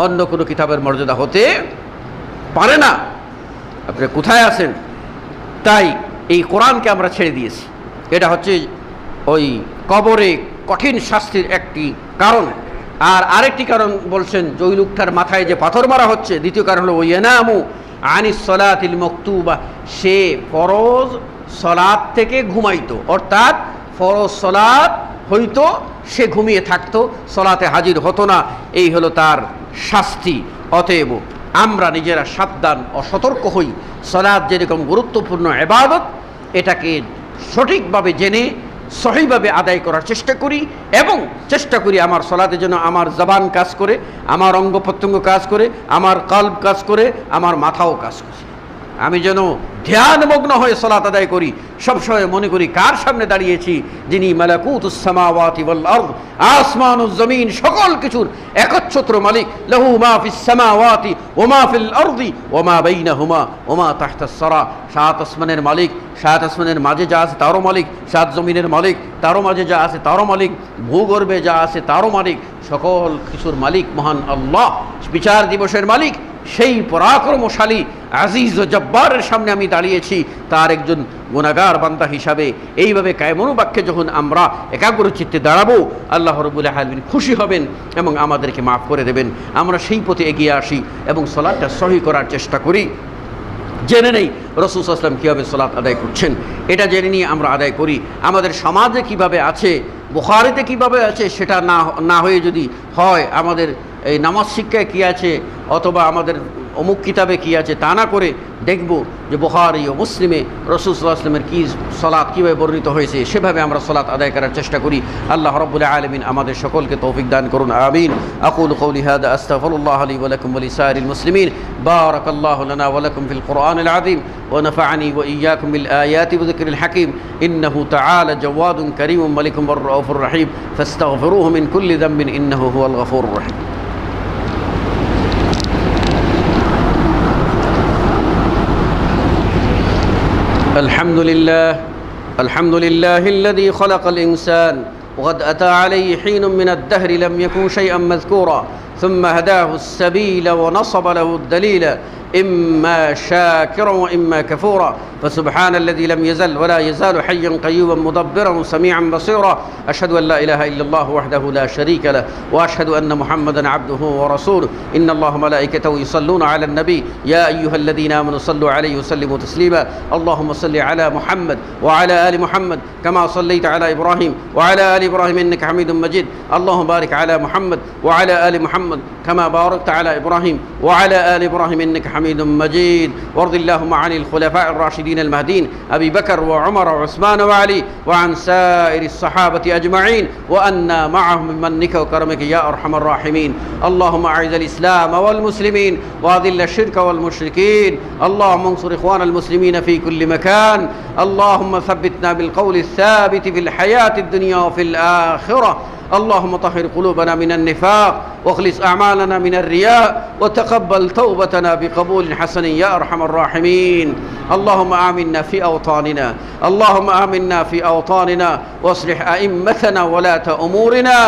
অন্য কোনো কিতাবের মর্যাদা হতে পারে না। আপনি কোথায় আছেন? তাই এই কোরআনকে আমরা ছেড়ে দিয়েছি। এটা হচ্ছে ওই কবরে কঠিন শাস্তির একটি কারণ। আর আরেকটি কারণ বলছেন যে ওই লোকটার মাথায় যে পাথর মারা হচ্ছে, দ্বিতীয় কারণ হলো ইয়ানামু আনিস সলাতিল মাকতুবা, সে ফরজ সলাত থেকে ঘুমাইতো, অর্থাৎ ফরজ সলাত হইতো, সে ঘুমিয়ে থাকতো, সলাতে হাজির হতো না। এই হলো তার শাস্তি। অতএব আমরা নিজেরা সাবধান ও সতর্ক হই। সলাত যেরকম গুরুত্বপূর্ণ ইবাদত, এটাকে সঠিকভাবে জেনে সহিভাবে আদায় করার চেষ্টা করি এবং চেষ্টা করি আমার সলাতে যেন আমার জবান কাজ করে, আমার অঙ্গ প্রত্যঙ্গ কাজ করে, আমার কলব কাজ করে, আমার মাথাও কাজ করে। আমি যেন ধ্যানমগ্ন হয়ে সলাত আদায় করি, সবসময় মনে করি কার সামনে দাঁড়িয়েছি, যিনি মালাকুতুস সামাওয়াতি ওয়াল আরদ, আসমান ও জমিন সকল কিছুর একচ্ছত্র মালিক। লাহু মা ফিস সামাওয়াতি ওয়া মা ফিল আরদি ওয়া মা বাইনাহুমা ওয়া মা তাহতাস সারা। সাত আসমানের মালিক, সাত আসমানের মাঝে যা আছে তারও মালিক, সাত জমিনের মালিক, তারও মাঝে যা আছে তারও মালিক, ভূগর্ভে যা আছে তারও মালিক, সকল কিছুর মালিক মহান আল্লাহ। বিচার দিবসের মালিক, সেই পরাক্রমশালী আজিজ ও জব্বারের সামনে আমি দাঁড়িয়েছি তার একজন গুনাহগার বান্দা হিসাবে। এইভাবে কায়মনোবাক্যে যখন আমরা একাগ্র চিত্তে দাঁড়াবো, আল্লাহ রাব্বুল আলামিন খুশি হবেন এবং আমাদেরকে মাফ করে দেবেন। আমরা সেই পথে এগিয়ে আসি এবং সালাতটা সহি করার চেষ্টা করি। জেনে নেই রাসূল সাল্লাল্লাহু আলাইহি ওয়াসাল্লাম কীভাবে সালাত আদায় করছেন, এটা জেনে নিয়ে আমরা আদায় করি। আমাদের সমাজে কিভাবে আছে, বুখারীতে কিভাবে আছে, সেটা না হয়ে যদি হয় আমাদের এই নামাজ শিক্ষায় কী আছে অথবা আমাদের অমুক কিতাবে কী আছে তা না করে দেখব যে বুখারী ও মুসলিমে রাসূল সাল্লাল্লাহু আলাইহি ওয়াসাল্লামের কী সালাত কীভাবে বর্ণিত হয়েছে, সেভাবে আমরা সালাত আদায় করার চেষ্টা করি। আল্লাহ রাব্বুল আলামিন আমাদের সকলকে তৌফিক দান করুন, আমিন। আকুলু কওলি হাযা আস্তাগফিরুল্লাহ লি ওয়া লাকুম ওয়া লিসাইরিল মুসলিমিন। বারাকাল্লাহু লানা ওয়া লাকুম ফিল কুরআনিল আযীম ওয়া নাফা'আনি ওয়া ইয়্যাকুম বিল আয়াতি ওয়া যিকরিল হাকীম। ইন্নাহু তাআলা জাওয়াদুন কারীমুন মালিকুম ওয়ার রাউফুর রহিম ফাস্তাগফিরুহু মিন কুল্লি যামবিন ইন্নাহু হুয়াল গফুরুর রহিম। الحمد لله الذي خلق الإنسان وقد أتى عليه حين من الدهر لم يكن شيئا مذكورا ثم هداه السبيل ونصب له الدليل إما شاكرا وإما كفورا فسبحان الذي لم يزل ولا يزال حيا قيوما مدبرا سميعا بصيرا. أشهد أن لا إله إلا الله وحده لا شريك له وأشهد أن محمدا عبده ورسوله. إن الله ملائكته يصلون على النبي يا أيها الذين آمنوا صلوا عليه وسلموا تسليما. اللهم صل على محمد وعلى آل محمد كما صليت على إبراهيم وعلى آل إبراهيم إنك حميد مجيد. اللهم بارك على محمد وعلى آل محمد كما باركت على إبراهيم وعلى آل إبراهيم إنك حميد مجيد. وارض اللهم عن الخلفاء الراشدين المهديين أبي بكر وعمر وعثمان وعلي وعن سائر الصحابة أجمعين وأنا معهم من منك وكرمك يا أرحم الراحمين. اللهم أعز الإسلام والمسلمين وأذل الشرك والمشركين. اللهم انصر إخوان المسلمين في كل مكان. اللهم ثبتنا بالقول الثابت في الحياة الدنيا وفي الآخرة. اللهم طهر قلوبنا من النفاق واخلص أعمالنا من الرياء وتقبل توبتنا بقبول حسن يا أرحم الراحمين. اللهم آمنا في أوطاننا، اللهم آمنا في أوطاننا واصلح أئمتنا ولاة أمورنا.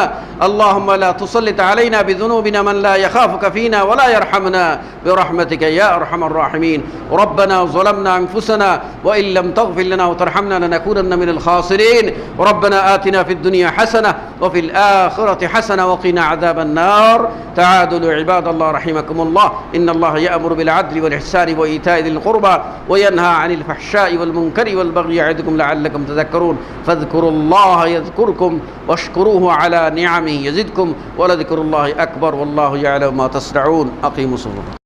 اللهم لا تسلط علينا بذنوبنا من لا يخافك فينا ولا يرحمنا برحمتك يا أرحم الراحمين. ربنا ظلمنا أنفسنا وإن لم تغفر لنا وترحمنا لنكونن من الخاسرين. ربنا آتنا في الدنيا حسنة وفي الآخرة حسنة وقنا عذاب النار. تعادلوا عباد الله رحمكم الله. إن الله يأمر بالعدل والإحسان وإيتاء ذي القربى وينهى عن الفحشاء والمنكر والبغي يعظكم لعلكم تذكرون. فاذكروا الله يذكركم واشكروه على نعمه يزدكم ولذكر الله أكبر والله يعلم ما تصنعون. أقيموا الصلاة.